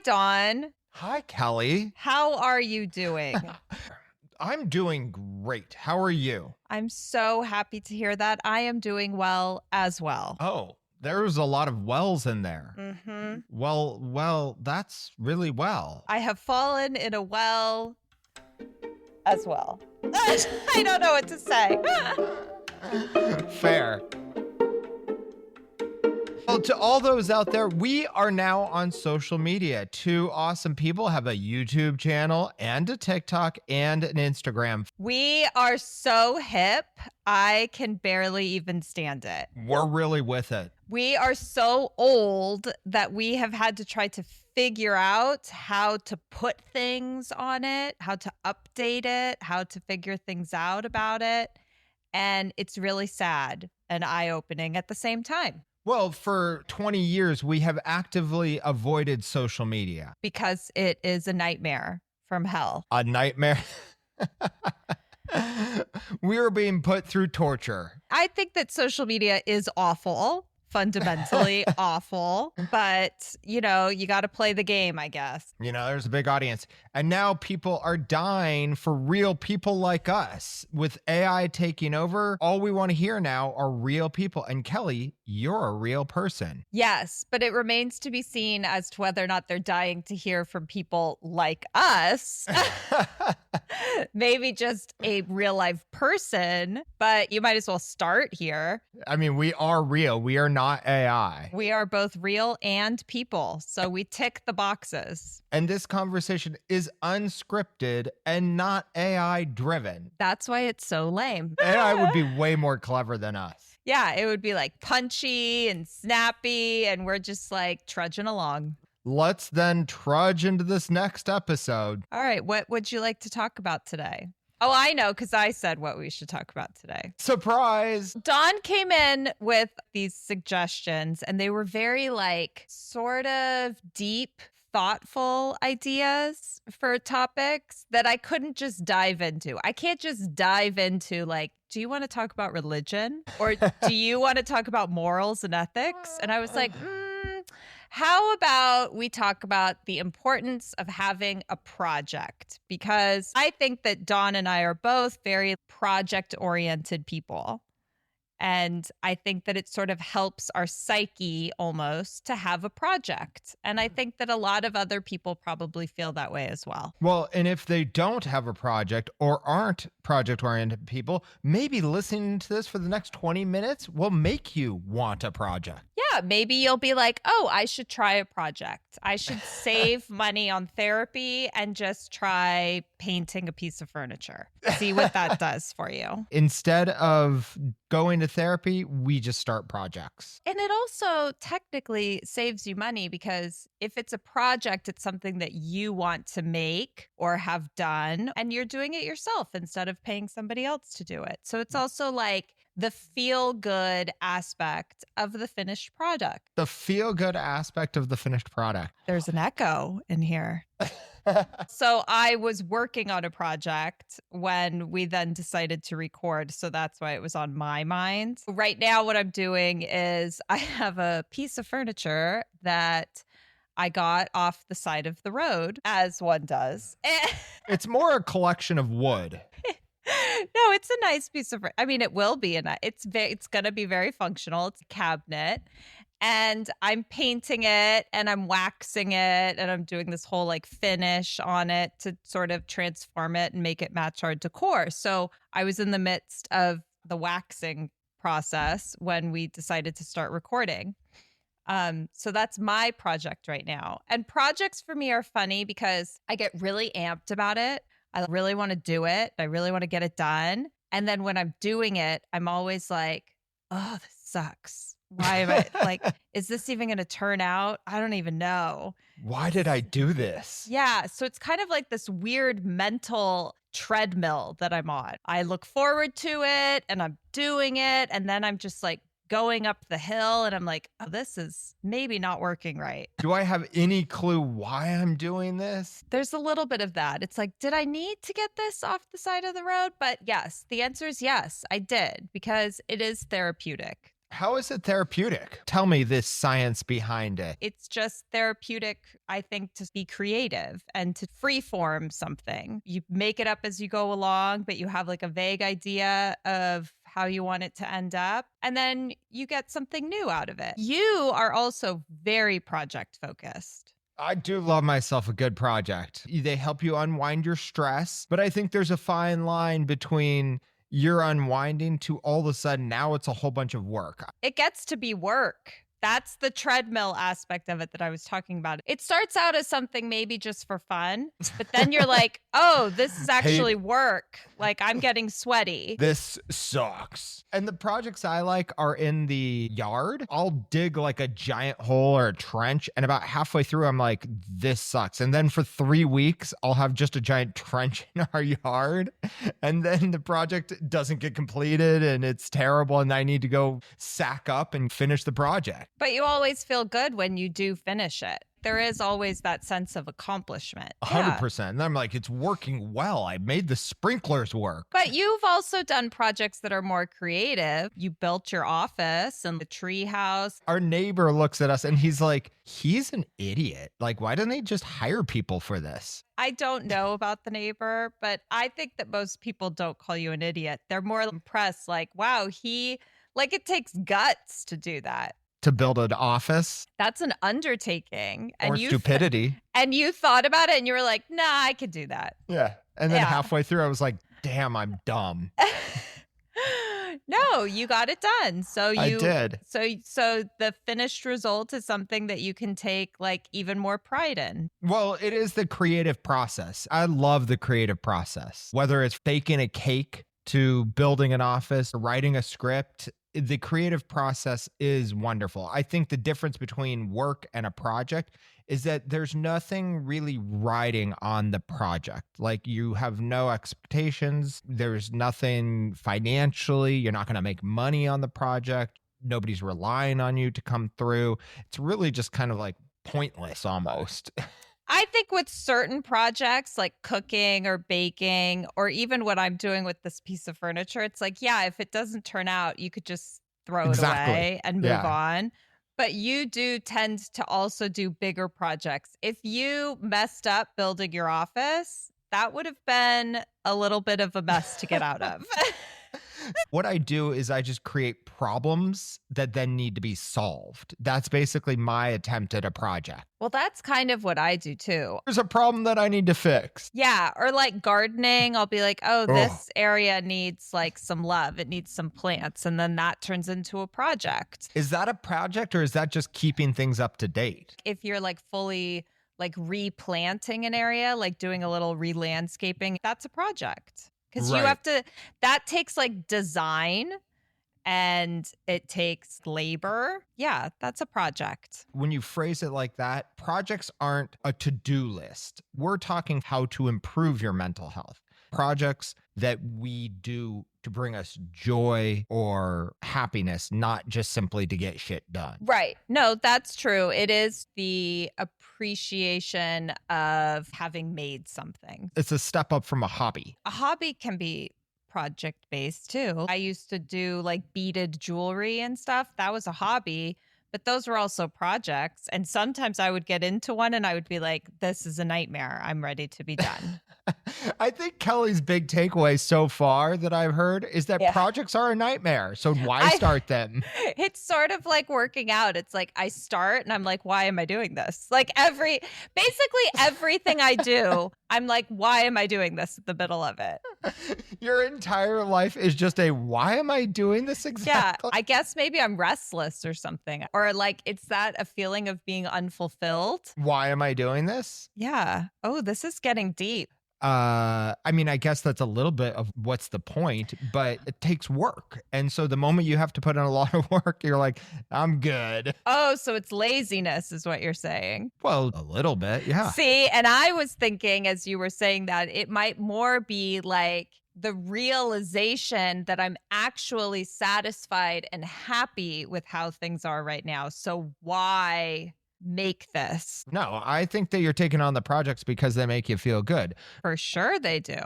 Dawn. Hi, Kelly. How are you doing? I'm doing great. How are you? I'm so happy to hear that. I am doing well as well. Oh, there's a lot of wells in there. Mm-hmm. Well, that's really well. I have fallen in a well as well. I don't know what to say. Fair. Well, to all those out there, we are now on social media. Two awesome people have a YouTube channel and a TikTok and an Instagram. We are so hip, I can barely even stand it. We're really with it. We are so old that we have had to try to figure out how to put things on it, how to update it, how to figure things out about it. And it's really sad and eye-opening at the same time. Well, for 20 years, we have actively avoided social media. Because it is a nightmare from hell. A nightmare. We are being put through torture. I think that social media is awful, fundamentally awful, but, you got to play the game, I guess. There's a big audience. And now people are dying for real people like us. With AI taking over, all we want to hear now are real people. And Kelly, you're a real person. Yes, but it remains to be seen as to whether or not they're dying to hear from people like us. Maybe just a real life person, but you might as well start here. I mean, we are real. We are not AI. We are both real and people, so we tick the boxes. And this conversation is unscripted and not AI driven. That's why it's so lame. AI would be way more clever than us. Yeah, it would be like punchy and snappy, and we're just like trudging along. Let's then trudge into this next episode. All right, what would you like to talk about today? Oh, I know, because I said what we should talk about today. Surprise! Dawn came in with these suggestions, and they were very sort of deep, thoughtful ideas for topics that I couldn't just dive into. I can't just dive into do you want to talk about religion? Or do you want to talk about morals and ethics? And I was like, how about we talk about the importance of having a project? Because I think that Dawn and I are both very project-oriented people. And I think that it sort of helps our psyche almost to have a project. And I think that a lot of other people probably feel that way as well. Well, and if they don't have a project or aren't project-oriented people, maybe listening to this for the next 20 minutes will make you want a project. Yeah, maybe you'll be like, oh, I should try a project. I should save money on therapy and just try painting a piece of furniture. See what that does for you. Instead of going to therapy, we just start projects. And it also technically saves you money because if it's a project, it's something that you want to make or have done, and you're doing it yourself instead of paying somebody else to do it. So it's also the feel-good aspect of the finished product. The feel-good aspect of the finished product. There's an echo in here. So I was working on a project when we then decided to record. So that's why it was on my mind. Right now, what I'm doing is I have a piece of furniture that I got off the side of the road, as one does. It's more a collection of wood. No, it's a nice piece of, it will be, it's going to be very functional. It's a cabinet. And I'm painting it and I'm waxing it and I'm doing this whole finish on it to sort of transform it and make it match our decor. So I was in the midst of the waxing process when we decided to start recording. So that's my project right now. And projects for me are funny because I get really amped about it. I really want to do it. I really want to get it done. And then when I'm doing it, I'm always like, oh, this sucks. Why am I is this even going to turn out? I don't even know. Why did I do this? Yeah. So it's kind of like this weird mental treadmill that I'm on. I look forward to it and I'm doing it. And then I'm just going up the hill and I'm like, oh, this is maybe not working right. Do I have any clue why I'm doing this? There's a little bit of that. It's did I need to get this off the side of the road? But yes, the answer is yes, I did, because it is therapeutic. How is it therapeutic? Tell me this science behind it. It's just therapeutic, I think, to be creative and to freeform something. You make it up as you go along, but you have like a vague idea of how you want it to end up. And then you get something new out of it. You are also very project focused. I do love myself a good project. They help you unwind your stress, but I think there's a fine line between you're unwinding to all of a sudden now it's a whole bunch of work. It gets to be work. That's the treadmill aspect of it that I was talking about. It starts out as something maybe just for fun, but then you're like, oh, this is actually work. Like I'm getting sweaty. This sucks. And the projects I like are in the yard. I'll dig like a giant hole or a trench, and about halfway through, I'm like, this sucks. And then for 3 weeks, I'll have just a giant trench in our yard. And then the project doesn't get completed and it's terrible. And I need to go sack up and finish the project. But you always feel good when you do finish it. There is always that sense of accomplishment. 100%. And I'm like, it's working well. I made the sprinklers work. But you've also done projects that are more creative. You built your office and the tree house. Our neighbor looks at us and he's like, he's an idiot. Like, why don't they just hire people for this? I don't know about the neighbor, but I think that most people don't call you an idiot. They're more impressed, like, wow, it takes guts to do that. To build an office. That's an undertaking. Or stupidity. And you thought about it and you were like, nah, I could do that. Yeah. And then halfway through, I was like, damn, I'm dumb. No, you got it done. I did. So the finished result is something that you can take like even more pride in. Well, it is the creative process. I love the creative process. Whether it's baking a cake to building an office, writing a script, the creative process is wonderful. I think the difference between work and a project is that there's nothing really riding on the project. Like you have no expectations. There's nothing financially. You're not going to make money on the project. Nobody's relying on you to come through. It's really just kind of like pointless almost. I think with certain projects like cooking or baking, or even what I'm doing with this piece of furniture, it's like, yeah, if it doesn't turn out, you could just throw it away and move on. But you do tend to also do bigger projects. If you messed up building your office, that would have been a little bit of a mess to get out of. What I do is I just create problems that then need to be solved. That's basically my attempt at a project. Well, that's kind of what I do too. There's a problem that I need to fix. Yeah. Or like gardening, I'll be like, oh, this area needs like some love. It needs some plants. And then that turns into a project. Is that a project or is that just keeping things up to date? If you're like fully like replanting an area, like doing a little re-landscaping, that's a project. Because you have to, that takes like design and it takes labor. Yeah, that's a project. When you phrase it like that, projects aren't a to-do list. We're talking how to improve your mental health. Projects that we do to bring us joy or happiness, not just simply to get shit done. Right. No, that's true. It is the appreciation of having made something. It's a step up from a hobby. A hobby can be project based too. I used to do like beaded jewelry and stuff. That was a hobby, but those were also projects. And sometimes I would get into one and I would be like, this is a nightmare. I'm ready to be done. I think Kelly's big takeaway so far that I've heard is that projects are a nightmare. So why start them? It's sort of like working out. It's like I start and I'm like, why am I doing this? Like basically everything I do, I'm like, why am I doing this at the middle of it? Your entire life is just why am I doing this exactly? Yeah, I guess maybe I'm restless or something. Or like, it's that a feeling of being unfulfilled. Why am I doing this? Yeah. Oh, this is getting deep. I mean, I guess that's a little bit of what's the point, but it takes work. And so the moment you have to put in a lot of work, you're like, I'm good. Oh, so it's laziness is what you're saying. Well, a little bit. Yeah. See, and I was thinking as you were saying that it might more be like the realization that I'm actually satisfied and happy with how things are right now. So why make this? No, I think that you're taking on the projects because they make you feel good. For sure they do.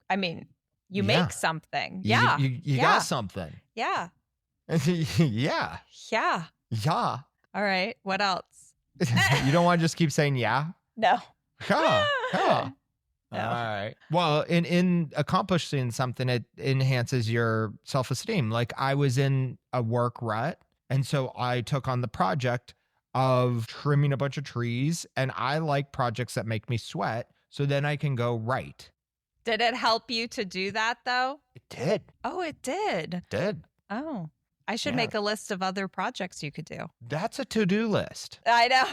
I mean, you make something. You got something. Yeah. Yeah. Yeah. Yeah. All right. What else? You don't want to just keep saying yeah? No. Yeah. Yeah. All No. right. Well, in accomplishing something, it enhances your self-esteem. Like I was in a work rut, and so I took on the project of trimming a bunch of trees, and I like projects that make me sweat, so then I can go write. Did it help you to do that though? It did. Oh, it did. It did. Oh, I should Yeah. make a list of other projects you could do. That's a to-do list. I know.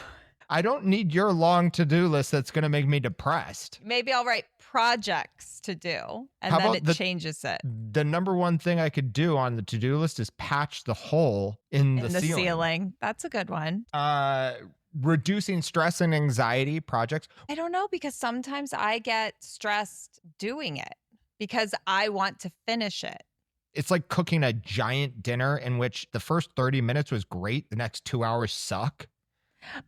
I don't need your long to-do list that's going to make me depressed. Maybe I'll write projects to do, and How then about it changes it. The number one thing I could do on the to-do list is patch the hole in the ceiling. That's a good one. Reducing stress and anxiety projects. I don't know, because sometimes I get stressed doing it because I want to finish it. It's like cooking a giant dinner in which the first 30 minutes was great. The next 2 hours suck.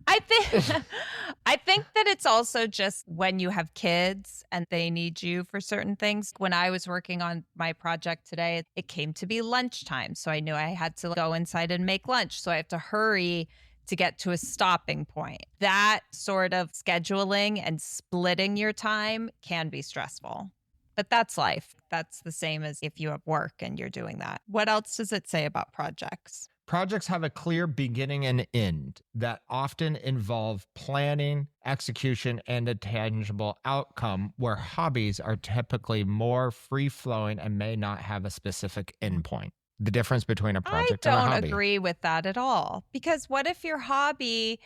I think that it's also just when you have kids and they need you for certain things. When I was working on my project today, it came to be lunchtime. So I knew I had to go inside and make lunch. So I have to hurry to get to a stopping point. That sort of scheduling and splitting your time can be stressful. But that's life. That's the same as if you have work and you're doing that. What else does it say about projects? Projects have a clear beginning and end that often involve planning, execution, and a tangible outcome, where hobbies are typically more free-flowing and may not have a specific endpoint. The difference between a project and a hobby. I don't agree with that at all. Because what if your hobby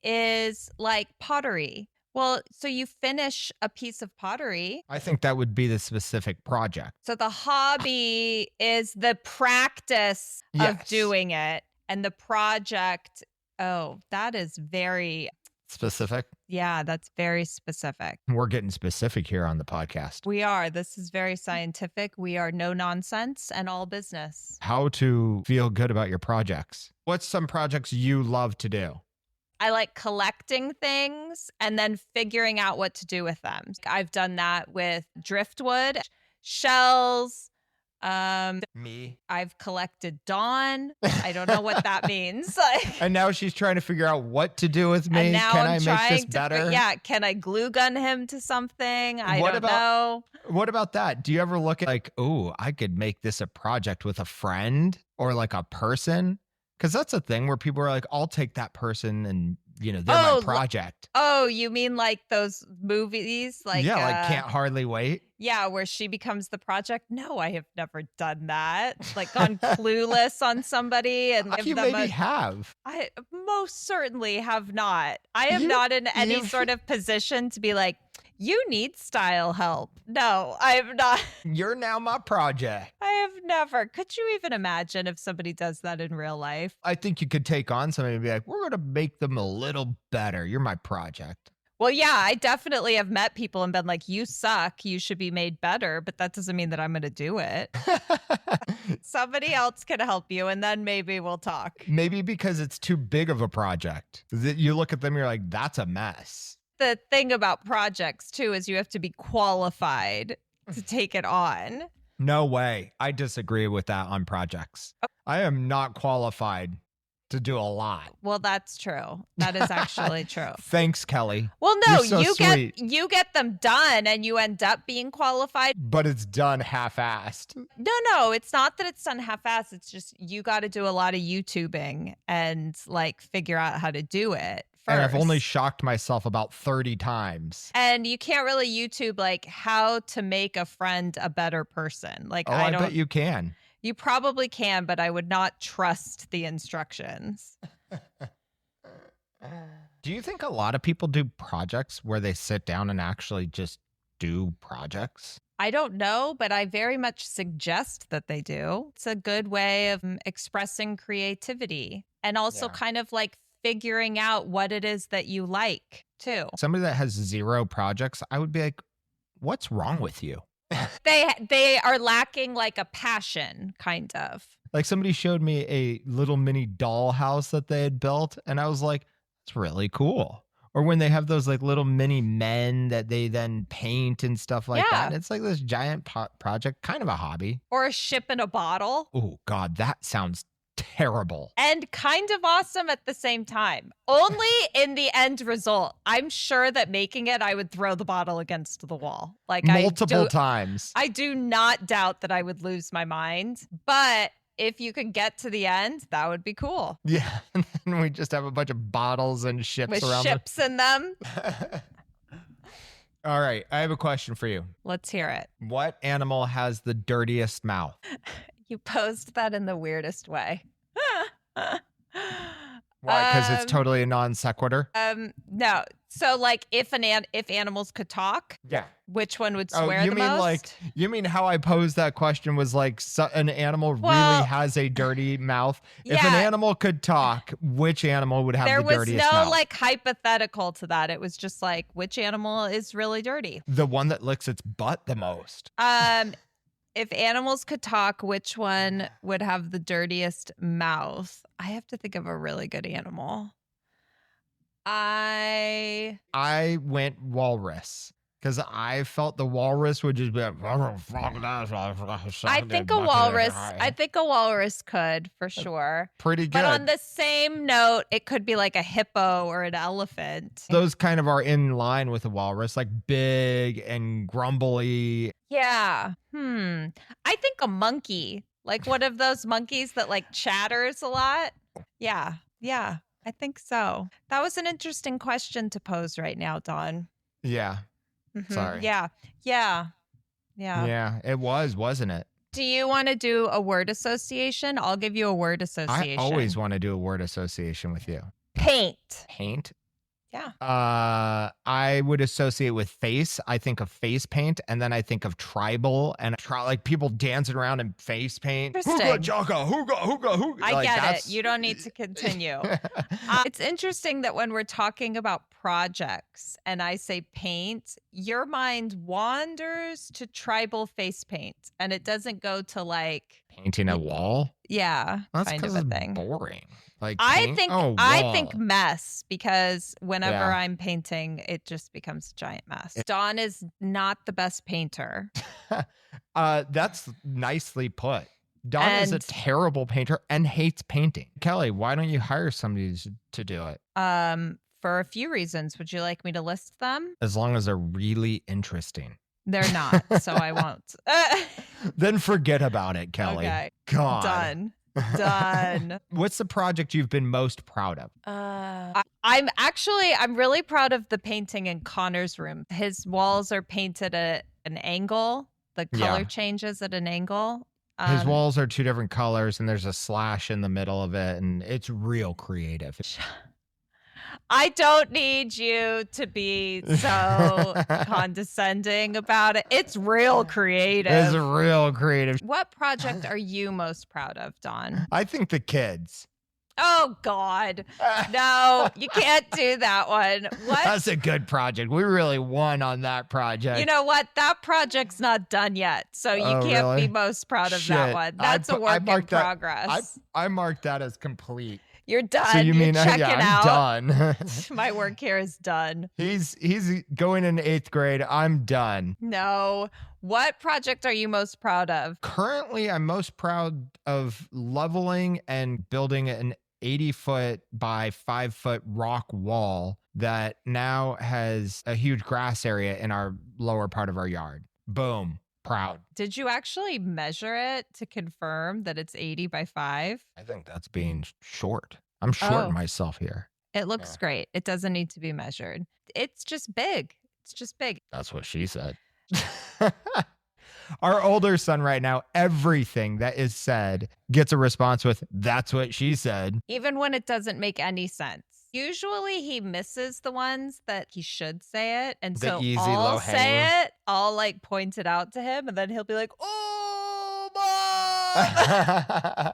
is like pottery? Well, so you finish a piece of pottery. I think that would be the specific project. So the hobby is the practice of doing it. And the project, that is very specific. Yeah, that's very specific. We're getting specific here on the podcast. We are. This is very scientific. We are no nonsense and all business. How to feel good about your projects. What's some projects you love to do? I like collecting things and then figuring out what to do with them. I've done that with driftwood, shells. Me. I've collected Dawn. I don't know what that means. And now she's trying to figure out what to do with me. And now Can I'm I make this better? Can I glue gun him to something? I don't know. What about that? Do you ever look at like, oh, I could make this a project with a friend or like a person? Because that's a thing where people are like, I'll take that person and, they're my project. Oh, you mean like those movies? Like Can't Hardly Wait. Yeah, where she becomes the project. No, I have never done that. Like gone clueless on somebody and give you them maybe have. I most certainly have not. I am not in any sort of position to be like, you need style help. No, I am not. You're now my project. I have never. Could you even imagine if somebody does that in real life? I think you could take on somebody and be like, we're going to make them a little better. You're my project. Well, yeah, I definitely have met people and been like, you suck. You should be made better. But that doesn't mean that I'm going to do it. Somebody else can help you, and then maybe we'll talk. Maybe because it's too big of a project. You look at them, you're like, that's a mess. The thing about projects, too, is you have to be qualified to take it on. No way. I disagree with that on projects. Oh. I am not qualified to do a lot. Well, that's true. That is actually true. Thanks, Kelly. Well, no, You're so sweet. You get them done and you end up being qualified. But it's done half-assed. No, it's not that it's done half-assed. It's just you got to do a lot of YouTubing and like figure out how to do it. And I've only shocked myself about 30 times. And you can't really YouTube like how to make a friend a better person. Like I bet you can. You probably can, but I would not trust the instructions. Do you think a lot of people do projects where they sit down and actually just do projects? I don't know, but I very much suggest that they do. It's a good way of expressing creativity and also kind of like figuring out what it is that you like too. Somebody that has 0 projects, I would be like, what's wrong with you? They are lacking like a passion, kind of. Like somebody showed me a little mini doll house that they had built, and I was like, that's really cool. Or when they have those like little mini men that they then paint and stuff like that. And it's like this giant project, kind of a hobby. Or a ship in a bottle. Oh, God, that sounds terrible. And kind of awesome at the same time. Only in the end result. I'm sure that making it, I would throw the bottle against the wall. Like Multiple times. I do not doubt that I would lose my mind. But if you could get to the end, that would be cool. Yeah. And then we just have a bunch of bottles and ships with around ships in them. All right. I have a question for you. Let's hear it. What animal has the dirtiest mouth? You posed that in the weirdest way. Why? Because it's totally a non sequitur? No. So like if animals could talk, yeah, which one would swear the most? You mean how I posed that question was like an animal really has a dirty mouth? If an animal could talk, which animal would have the dirtiest mouth? There was no like hypothetical to that. It was just like, which animal is really dirty? The one that licks its butt the most. If animals could talk, which one would have the dirtiest mouth? I have to think of a really good animal. I went walrus because I felt the walrus would just be like, I think a walrus could for sure. Pretty good. But on the same note, it could be like a hippo or an elephant. Those kind of are in line with a walrus, like big and grumbly. Yeah. I think a monkey, like one of those monkeys that like chatters a lot. Yeah. I think so. That was an interesting question to pose right now, Dawn. Yeah. Sorry. Yeah. Yeah, it was, wasn't it? Do you want to do a word association? I'll give you a word association. I always want to do a word association with you. Paint. Paint? Yeah. I would associate with face. I think of face paint, and then I think of tribal and like people dancing around in face paint. Hooga jaka, hooga. I get it. You don't need to continue. It's interesting that when we're talking about projects and I say paint, your mind wanders to tribal face paint, and it doesn't go to like painting a wall. Yeah, that's kind of a thing. Boring. Like I think mess, because whenever I'm painting, it just becomes a giant mess. Dawn is not the best painter. That's nicely put. Dawn is a terrible painter and hates painting. Kelly, why don't you hire somebody to do it? For a few reasons. Would you like me to list them? As long as they're really interesting. They're not, so I won't. Then forget about it, Kelly. Okay. God. Done. What's the project you've been most proud of? I'm really proud of the painting in Connor's room. His walls are painted at an angle. The color changes at an angle. His walls are two different colors, and there's a slash in the middle of it, and it's real creative. I don't need you to be so condescending about it. It's real creative. It's real creative. What project are you most proud of, Dawn? I think the kids. Oh, God. No, you can't do that one. What? That's a good project. We really won on that project. You know what? That project's not done yet, so you can't be most proud of that one. That's a work in progress. I marked that as complete. You're done. So you mean checking out. I'm done. My work here is done. He's going in 8th grade. I'm done. No. What project are you most proud of? Currently, I'm most proud of leveling and building an 80-foot by 5-foot rock wall that now has a huge grass area in our lower part of our yard. Boom. Proud. Did you actually measure it to confirm that it's 80 by 5? I think that's being short. I'm shorting myself here. It looks great. It doesn't need to be measured. It's just big. That's what she said. Our older son right now, everything that is said gets a response with, that's what she said. Even when it doesn't make any sense. Usually he misses the ones that he should say it. And so I'll say it. I'll like point it out to him. And then he'll be like, oh, Mom.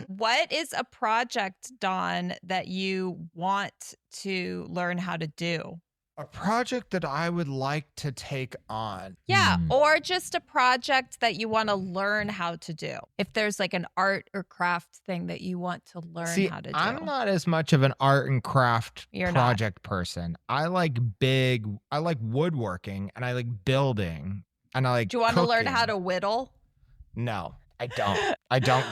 What is a project, Dawn, that you want to learn how to do? A project that I would like to take on. Yeah, or just a project that you want to learn how to do. If there's like an art or craft thing that you want to learn how to do. I'm not as much of an art and craft project person. I like woodworking, and I like building, and I like Do you want to learn how to whittle? No, I don't. I don't.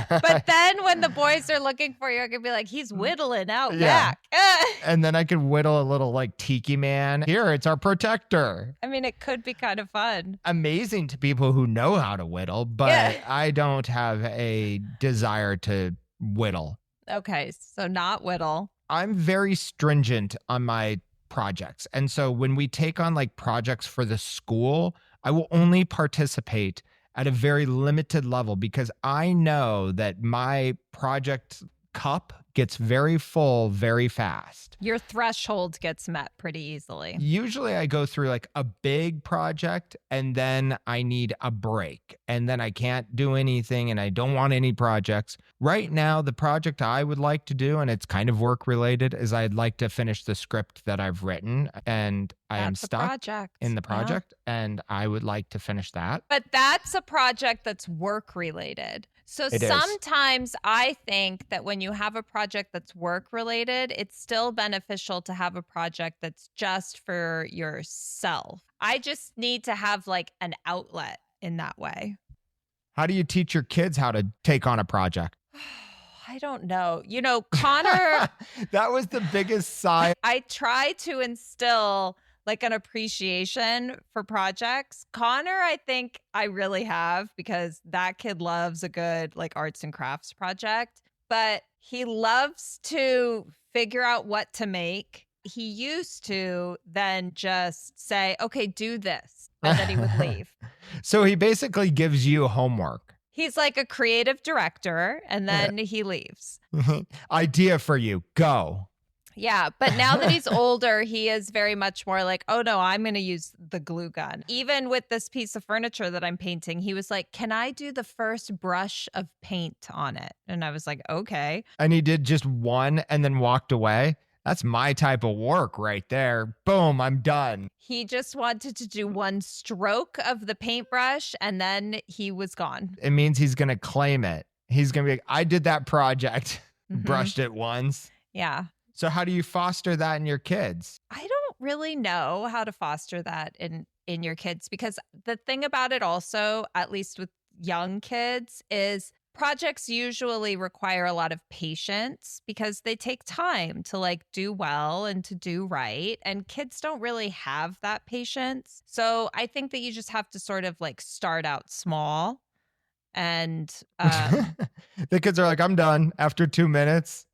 But then when the boys are looking for you, you're going to be like, he's whittling out Yeah. back. And then I could whittle a little like tiki man. Here, it's our protector. I mean, it could be kind of fun. Amazing to people who know how to whittle, but Yeah. I don't have a desire to whittle. Okay, so not whittle. I'm very stringent on my projects. And so when we take on like projects for the school, I will only participate at a very limited level because I know that my project cup gets very full very fast. Your threshold gets met pretty easily. Usually I go through like a big project and then I need a break and then I can't do anything and I don't want any projects. Right now, the project I would like to do, and it's kind of work related, is I'd like to finish the script that I've written and I am That's a stuck project. in the Yeah. project and I would like to finish that. But that's a project that's work related. So It is. sometimes I think that when you have a project that's work related, it's still beneficial to have a project that's just for yourself. I just need to have like an outlet in that way. How do you teach your kids how to take on a project? I don't know. You know, Connor, That was the biggest sigh. I try to instill like an appreciation for projects. Connor, I think I really have because that kid loves a good like arts and crafts project, but he loves to figure out what to make. He used to then just say, okay, do this. And then he would leave. So he basically gives you homework. He's like a creative director and then he leaves. Idea for you. Go. Yeah, but now that he's older, he is very much more like, oh no, I'm going to use the glue gun. Even with this piece of furniture that I'm painting, he was like, can I do the first brush of paint on it? And I was like, okay. And he did just one and then walked away. That's my type of work right there. Boom, I'm done. He just wanted to do one stroke of the paintbrush and then he was gone. It means he's going to claim it. He's going to be like, I did that project, brushed it once. Yeah. So how do you foster that in your kids? I don't really know how to foster that in your kids because the thing about it also, at least with young kids, is projects usually require a lot of patience because they take time to like do well and to do right. And kids don't really have that patience. So I think that you just have to sort of like start out small and The kids are like, I'm done after 2 minutes.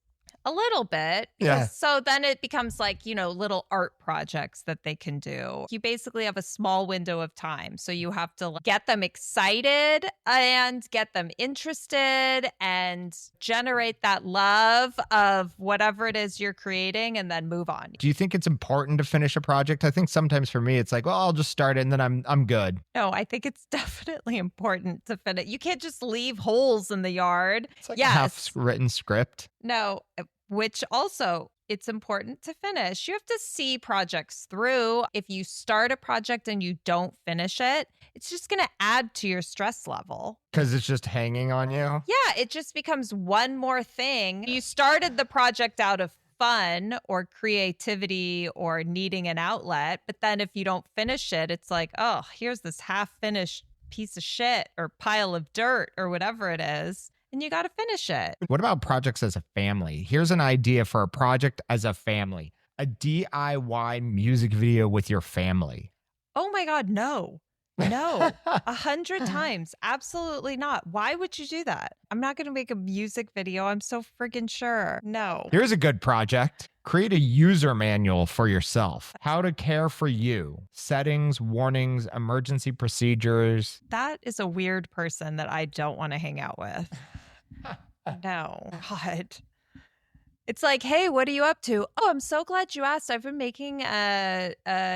a little bit. Yeah. So then it becomes like, you know, little art projects that they can do. You basically have a small window of time. So you have to get them excited and get them interested and generate that love of whatever it is you're creating and then move on. Do you think it's important to finish a project? I think sometimes for me, it's like, well, I'll just start it and then I'm good. No, I think it's definitely important to finish. You can't just leave holes in the yard. It's like Yes. a half-written script. No, which also it's important to finish. You have to see projects through. If you start a project and you don't finish it, it's just going to add to your stress level. Because it's just hanging on you. Yeah, it just becomes one more thing. You started the project out of fun or creativity or needing an outlet, but then if you don't finish it, it's like, oh, here's this half-finished piece of shit or pile of dirt or whatever it is. And you got to finish it. What about projects as a family? Here's an idea for a project as a family. A DIY music video with your family. Oh my God, no. No, 100 times. Absolutely not. Why would you do that? I'm not going to make a music video. I'm so friggin' sure. No. Here's a good project. Create a user manual for yourself. How to care for you. Settings, warnings, emergency procedures. That is a weird person that I don't want to hang out with. No. God. It's like, hey, what are you up to? Oh, I'm so glad you asked. I've been making a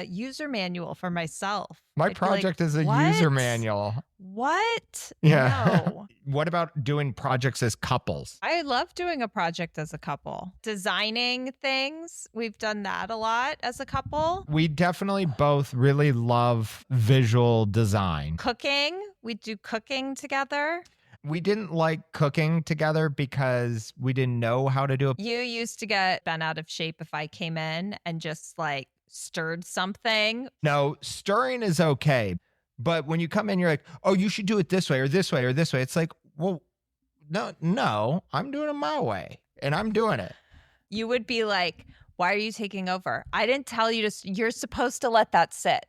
user manual for myself. My I'd be like, project is a "What? user manual. What? Yeah. No. What about doing projects as couples? I love doing a project as a couple. Designing things, we've done that a lot as a couple. We definitely both really love visual design. Cooking, we do cooking together. We didn't like cooking together because we didn't know how to do it. You used to get bent out of shape if I came in and just like stirred something. No, stirring is okay. But when you come in, you're like, oh, you should do it this way or this way or this way. It's like, well, No, I'm doing it my way and I'm doing it. You would be like, why are you taking over? I didn't tell you to, you're supposed to let that sit.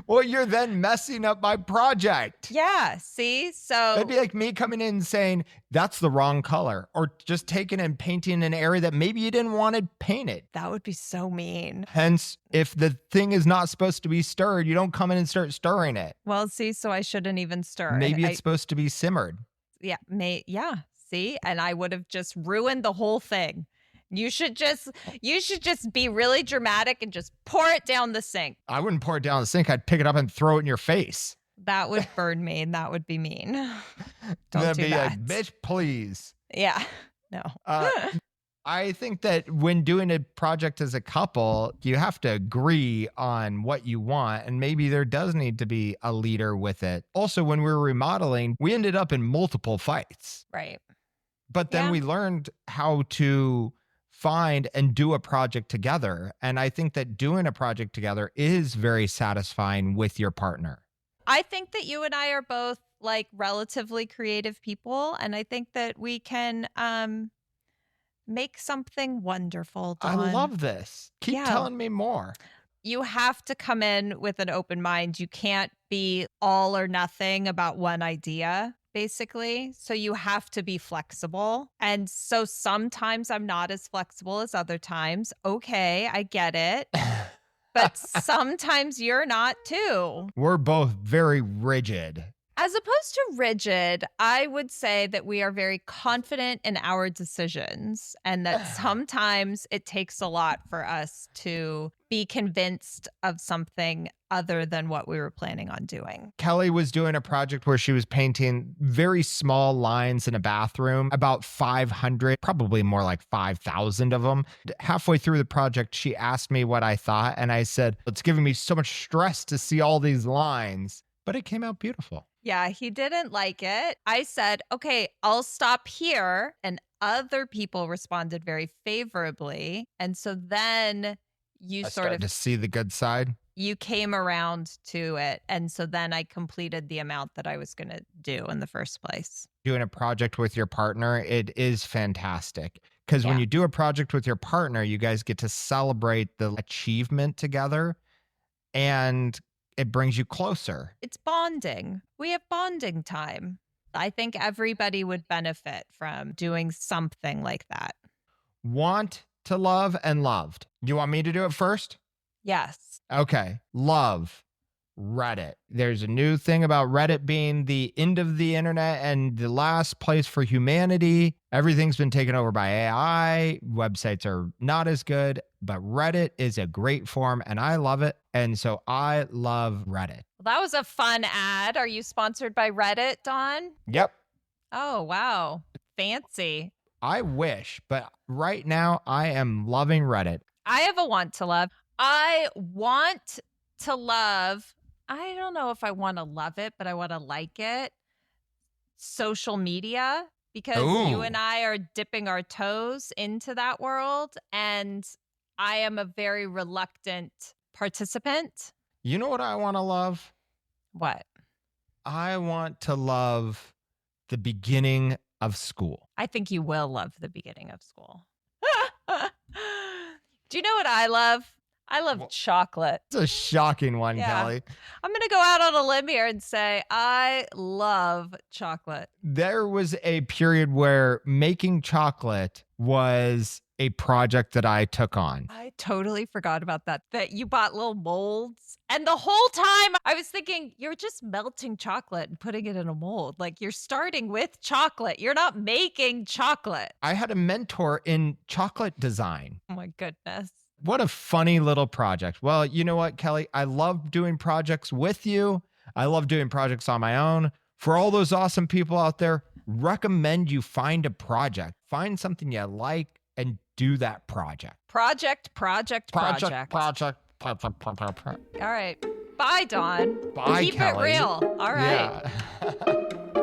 Well, you're then messing up my project. Yeah, see? So That'd be like me coming in and saying, that's the wrong color, or just taking and painting an area that maybe you didn't want it painted. that would be so mean. Hence, if the thing is not supposed to be stirred, you don't come in and start stirring it. Well, see, so I shouldn't even stir. Maybe And it's supposed to be simmered. yeah, see? And I would have just ruined the whole thing. You should just be really dramatic and just pour it down the sink. I wouldn't pour it down the sink. I'd pick it up and throw it in your face. That would burn me, and that would be mean. Don't That'd do be that. like, bitch, please. Yeah. No. I think that when doing a project as a couple, you have to agree on what you want, and maybe there does need to be a leader with it. Also, when we were remodeling, we ended up in multiple fights, Right. but then Yeah. we learned how to find and do a project together. And I think that doing a project together is very satisfying with your partner. I think that you and I are both like relatively creative people, and I think that we can make something wonderful, Dawn. I love this. Keep Yeah. telling me more. You have to come in with an open mind. You can't be all or nothing about one idea, basically. So you have to be flexible. And so sometimes I'm not as flexible as other times. Okay, I get it. But sometimes you're not too. We're both very rigid. As opposed to rigid, I would say that we are very confident in our decisions and that sometimes it takes a lot for us to be convinced of something other than what we were planning on doing. Kelly was doing a project where she was painting very small lines in a bathroom, about 500, probably more like 5,000 of them. Halfway through the project, she asked me what I thought, and I said, it's giving me so much stress to see all these lines, but it came out beautiful. Yeah, he didn't like it. I said, okay, I'll stop here. And other people responded very favorably. And so then you I sort of started to see the good side. you came around to it. And so then I completed the amount that I was going to do in the first place. Doing a project with your partner, it is fantastic. Because when Yeah. you do a project with your partner, you guys get to celebrate the achievement together, and it brings you closer. It's bonding. We have bonding time. I think everybody would benefit from doing something like that. Want to love and loved. You want me to do it first? Yes. Okay. Love. Reddit. There's a new thing about Reddit being the end of the internet and the last place for humanity. Everything's been taken over by AI. Websites are not as good, but Reddit is a great form and I love it. And so I love Reddit. Well, that was a fun ad. Are you sponsored by Reddit, Dawn? Yep. Oh, wow. Fancy. I wish, but right now I am loving Reddit. I have a want to love. I want to love. I don't know if I want to love it, but I want to like it. Social media, because you Ooh. and I are dipping our toes into that world. And I am a very reluctant participant. You know what I want to love? What? I want to love the beginning of school. I think you will love the beginning of school. Do you know what I love? I love chocolate. It's a shocking one, Yeah. Kelly. I'm going to go out on a limb here and say I love chocolate. There was a period where making chocolate was a project that I took on. I totally forgot about that. That you bought little molds. And the whole time I was thinking, you're just melting chocolate and putting it in a mold. Like you're starting with chocolate. You're not making chocolate. I had a mentor in chocolate design. Oh my goodness. What a funny little project. Well, you know what, Kelly? I love doing projects with you. I love doing projects on my own. For all those awesome people out there, recommend you find a project. Find something you like and do that project. Project. Project. All right. Bye, Dawn. Bye, Keep Kelly. it real. All right. Yeah.